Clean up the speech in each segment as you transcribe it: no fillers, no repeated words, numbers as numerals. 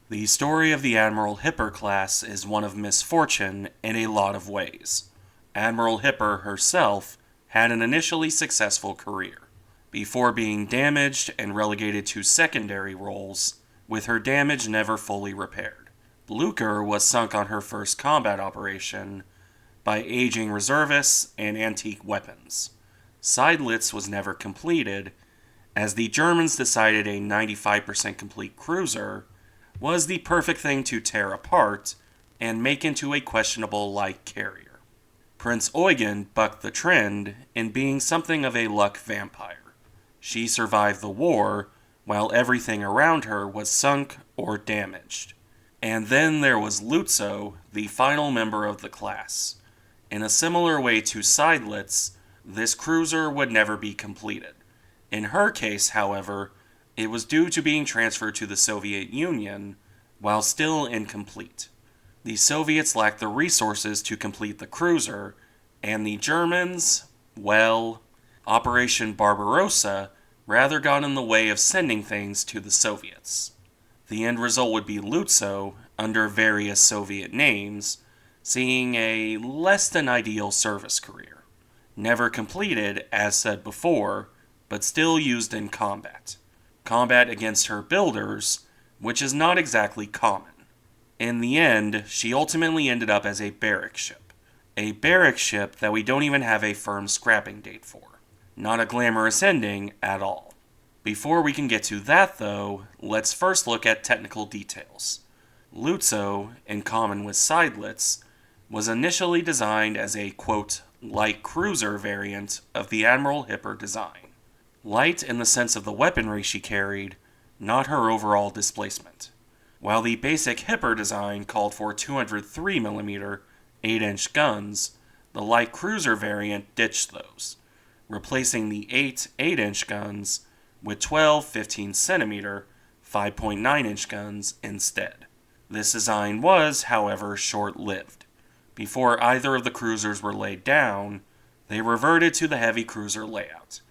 The story of the Admiral Hipper class is one of misfortune in a lot of ways. Admiral Hipper herself had an initially successful career, before being damaged and relegated to secondary roles, with her damage never fully repaired. Blucher was sunk on her first combat operation by aging reservists and antique weapons. Seydlitz was never completed, as the Germans decided a 95% complete cruiser was the perfect thing to tear apart and make into a questionable light carrier. Prince Eugen bucked the trend in being something of a luck vampire. She survived the war while everything around her was sunk or damaged. And then there was Lützow, the final member of the class. In a similar way to Seydlitz, this cruiser would never be completed. In her case, however, it was due to being transferred to the Soviet Union while still incomplete. The Soviets lacked the resources to complete the cruiser, and the Germans, well, Operation Barbarossa rather got in the way of sending things to the Soviets. The end result would be Lützow, under various Soviet names, seeing a less than ideal service career. Never completed, as said before, but still used in combat. Combat against her builders, which is not exactly common. In the end, she ultimately ended up as a barrack ship. A barrack ship that we don't even have a firm scrapping date for. Not a glamorous ending at all. Before we can get to that, though, let's first look at technical details. Lützow, in common with Seydlitz, was initially designed as a, quote, light cruiser variant of the Admiral Hipper design. Light in the sense of the weaponry she carried, not her overall displacement. While the basic Hipper design called for 203mm 8-inch guns, the light cruiser variant ditched those, replacing the 8-inch guns with 12 15cm 5.9-inch guns instead. This design was, however, short-lived. Before either of the cruisers were laid down, they reverted to the heavy cruiser layout.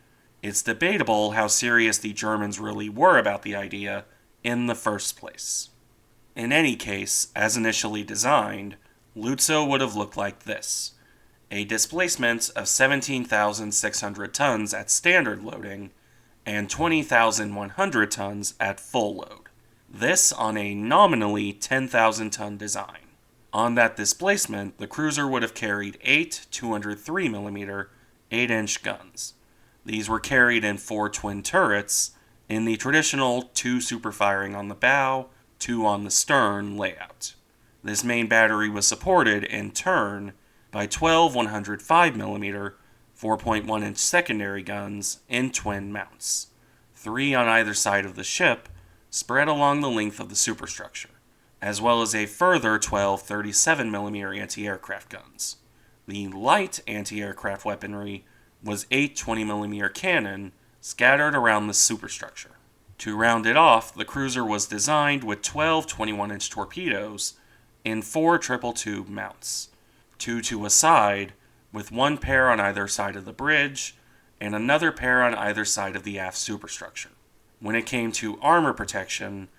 It's debatable how serious the Germans really were about the idea in the first place. In any case, as initially designed, Lützow would have looked like this. A displacement of 17,600 tons at standard loading and 20,100 tons at full load. This on a nominally 10,000-ton design. On that displacement, the cruiser would have carried 8 203mm 8-inch guns. These were carried in 4 twin turrets in the traditional 2 super firing on the bow, 2 on the stern layout. This main battery was supported, in turn, by 12 105mm 4.1-inch secondary guns in twin mounts, 3 on either side of the ship, spread along the length of the superstructure, as well as a further 12 37mm anti-aircraft guns. The light anti-aircraft weaponry was 8 20mm cannon scattered around the superstructure. To round it off, the cruiser was designed with 12 21-inch torpedoes in 4 triple tube mounts, 2 to a side, with 1 pair on either side of the bridge, and another pair on either side of the aft superstructure. When it came to armor protection,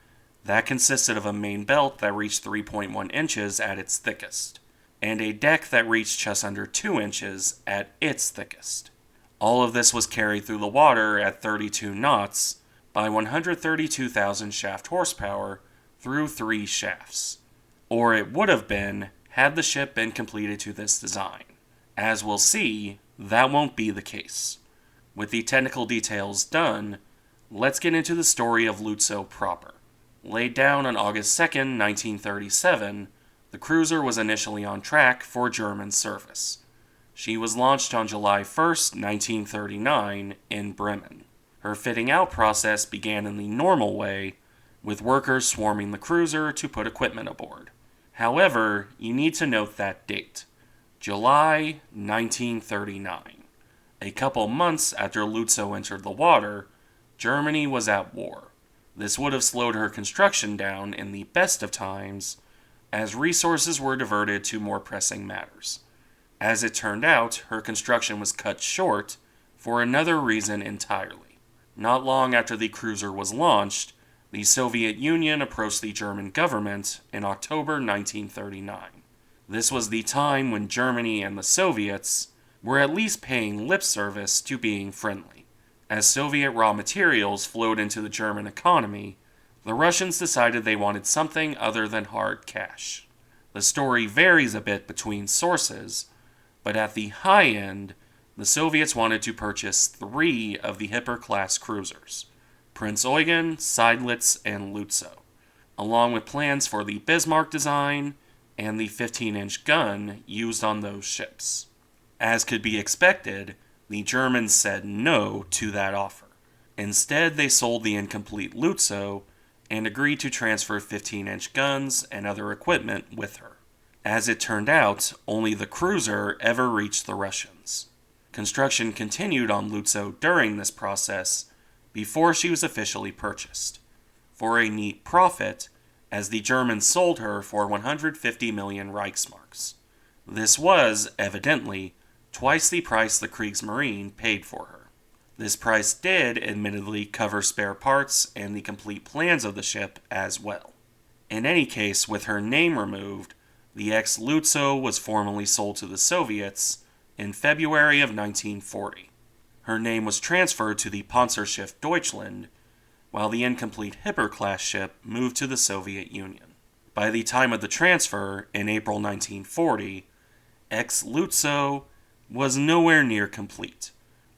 that consisted of a main belt that reached 3.1 inches at its thickest, and a deck that reached just under 2 inches at its thickest. All of this was carried through the water at 32 knots by 132,000 shaft horsepower through 3 shafts. Or it would have been had the ship been completed to this design. As we'll see, that won't be the case. With the technical details done, let's get into the story of Lützow proper. Laid down on August 2nd, 1937, the cruiser was initially on track for German service. She was launched on July 1st, 1939, in Bremen. Her fitting out process began in the normal way, with workers swarming the cruiser to put equipment aboard. However, you need to note that date, July 1939. A couple months after Lützow entered the water, Germany was at war. This would have slowed her construction down in the best of times, as resources were diverted to more pressing matters. As it turned out, her construction was cut short for another reason entirely. Not long after the cruiser was launched, The Soviet Union approached the German government in October 1939. This was the time when Germany and the Soviets were at least paying lip service to being friendly. As Soviet raw materials flowed into the German economy, the Russians decided they wanted something other than hard cash. The story varies a bit between sources, but at the high end, the Soviets wanted to purchase 3 of the Hipper-class cruisers, Prince Eugen, Seydlitz, and Lützow, along with plans for the Bismarck design and the 15-inch gun used on those ships. As could be expected, the Germans said no to that offer. Instead, they sold the incomplete Lützow and agreed to transfer 15-inch guns and other equipment with her. As it turned out, only the cruiser ever reached the Russians. Construction continued on Lützow during this process before she was officially purchased, for a neat profit, as the Germans sold her for 150 million Reichsmarks. This was, evidently, twice the price the Kriegsmarine paid for her. This price did, admittedly, cover spare parts and the complete plans of the ship as well. In any case, with her name removed, the ex-Lützow was formally sold to the Soviets in February of 1940. Her name was transferred to the Panzerschiff Deutschland, while the incomplete Hipper-class ship moved to the Soviet Union. By the time of the transfer, in April 1940, ex-Lützow was nowhere near complete.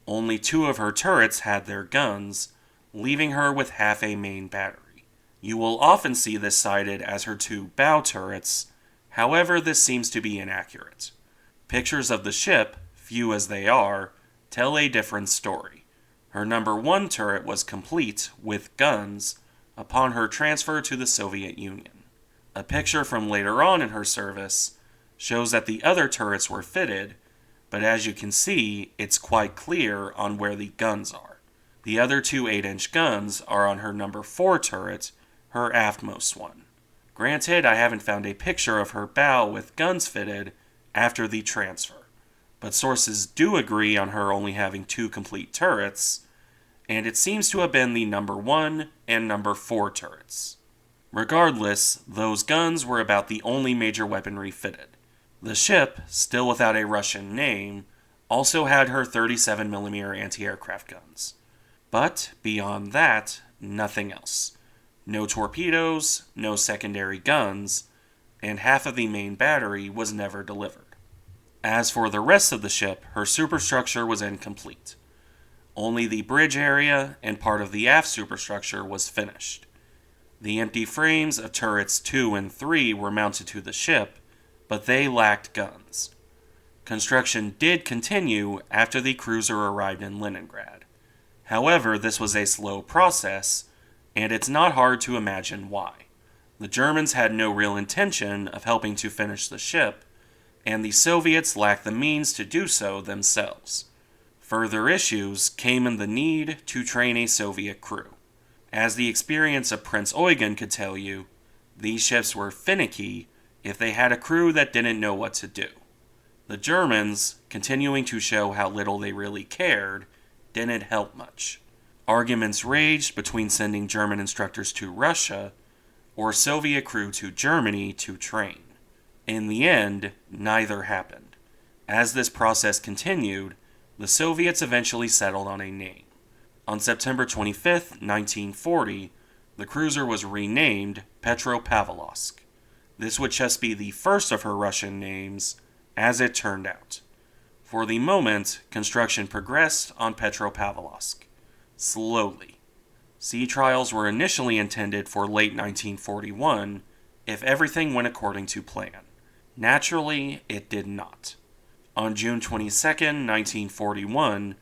Only 2 of her turrets had their guns, leaving her with half a main battery. You will often see this cited as her 2 bow turrets, however this seems to be inaccurate. Pictures of the ship, few as they are, tell a different story. Her number 1 turret was complete, with guns, upon her transfer to the Soviet Union. A picture from later on in her service shows that the other turrets were fitted, but as you can see, it's quite clear on where the guns are. The other 2 8-inch guns are on her number 4 turret, her aftmost one. Granted, I haven't found a picture of her bow with guns fitted after the transfer, but sources do agree on her only having 2 complete turrets, and it seems to have been the number 1 and number 4 turrets. Regardless, those guns were about the only major weaponry fitted. The ship, still without a Russian name, also had her 37mm anti-aircraft guns. But, beyond that, nothing else. No torpedoes, no secondary guns, and half of the main battery was never delivered. As for the rest of the ship, her superstructure was incomplete. Only the bridge area and part of the aft superstructure was finished. The empty frames of turrets 2 and 3 were mounted to the ship, but they lacked guns. Construction did continue after the cruiser arrived in Leningrad. However, this was a slow process, and it's not hard to imagine why. The Germans had no real intention of helping to finish the ship, and the Soviets lacked the means to do so themselves. Further issues came in the need to train a Soviet crew. As the experience of Prince Eugen could tell you, these ships were finicky if they had a crew that didn't know what to do. The Germans, continuing to show how little they really cared, didn't help much. Arguments raged between sending German instructors to Russia or Soviet crew to Germany to train. In the end, neither happened. As this process continued, the Soviets eventually settled on a name. On September 25, 1940, the cruiser was renamed Petropavlovsk. This would just be the first of her Russian names, as it turned out. For the moment, construction progressed on Petropavlovsk. Slowly. Sea trials were initially intended for late 1941, if everything went according to plan. Naturally, it did not. On June 22, 1941,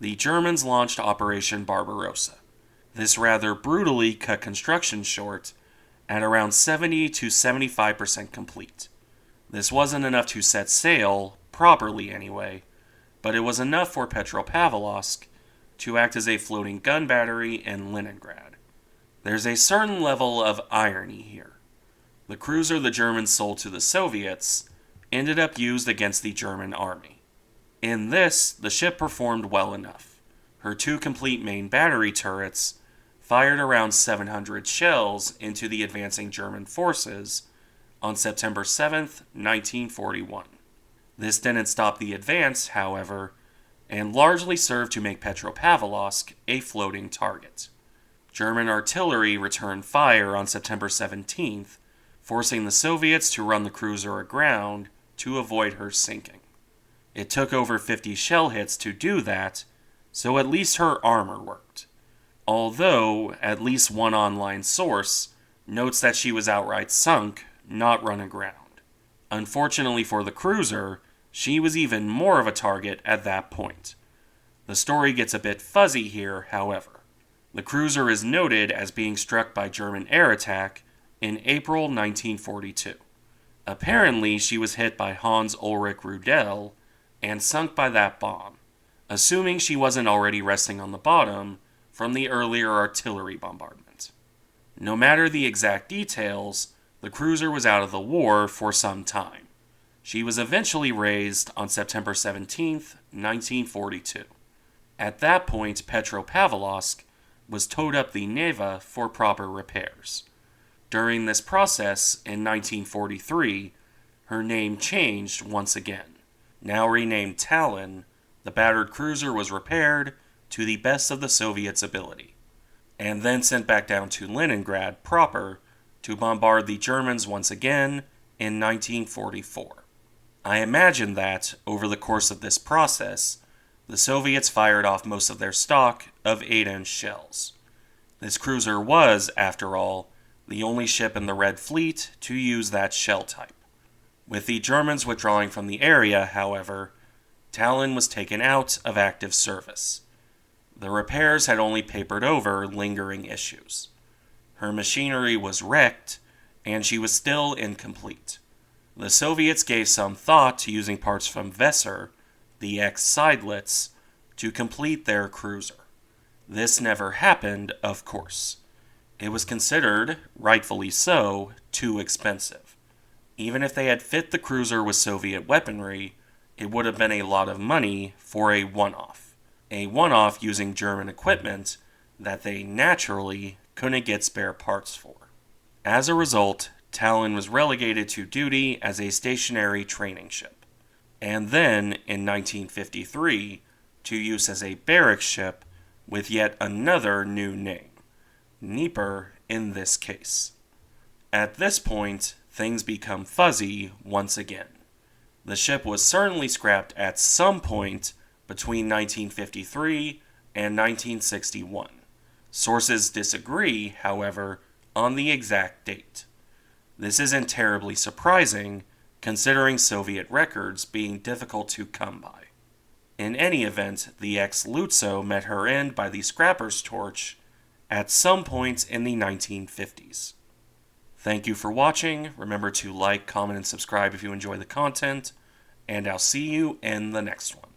the Germans launched Operation Barbarossa. This rather brutally cut construction short at around 70 to 75% complete. This wasn't enough to set sail, properly anyway, but it was enough for Petropavlovsk to act as a floating gun battery in Leningrad. There's a certain level of irony here. The cruiser the Germans sold to the Soviets ended up used against the German army. In this, the ship performed well enough. Her 2 complete main battery turrets fired around 700 shells into the advancing German forces on September 7th, 1941. This didn't stop the advance, however, and largely served to make Petropavlovsk a floating target. German artillery returned fire on September 17th, forcing the Soviets to run the cruiser aground to avoid her sinking. It took over 50 shell hits to do that, so at least her armor worked. Although, at least one online source notes that she was outright sunk, not run aground. Unfortunately for the cruiser, she was even more of a target at that point. The story gets a bit fuzzy here, however. The cruiser is noted as being struck by German air attack in April 1942. Apparently, she was hit by Hans Ulrich Rudel and sunk by that bomb, assuming she wasn't already resting on the bottom from the earlier artillery bombardment. No matter the exact details, the cruiser was out of the war for some time. She was eventually raised on September 17, 1942. At that point, Petropavlovsk was towed up the Neva for proper repairs. During this process, in 1943, her name changed once again. Now renamed Tallinn, the battered cruiser was repaired to the best of the Soviets' ability, and then sent back down to Leningrad proper to bombard the Germans once again in 1944. I imagine that, over the course of this process, the Soviets fired off most of their stock of 8-inch shells. This cruiser was, after all, the only ship in the Red Fleet to use that shell type. With the Germans withdrawing from the area, however, Tallinn was taken out of active service. The repairs had only papered over lingering issues. Her machinery was wrecked, and she was still incomplete. The Soviets gave some thought to using parts from Weser, the ex-Seydlitz, to complete their cruiser. This never happened, of course. It was considered, rightfully so, too expensive. Even if they had fit the cruiser with Soviet weaponry, it would have been a lot of money for a one-off. A one-off using German equipment that they naturally couldn't get spare parts for. As a result, Tallinn was relegated to duty as a stationary training ship, and then, in 1953, to use as a barracks ship with yet another new name, Dnieper in this case. At this point, things become fuzzy once again. The ship was certainly scrapped at some point between 1953 and 1961. Sources disagree, however, on the exact date. This isn't terribly surprising, considering Soviet records being difficult to come by. In any event, the ex-Lützow met her end by the scrapper's torch at some point in the 1950s. Thank you for watching. Remember to like, comment, and subscribe if you enjoy the content, and I'll see you in the next one.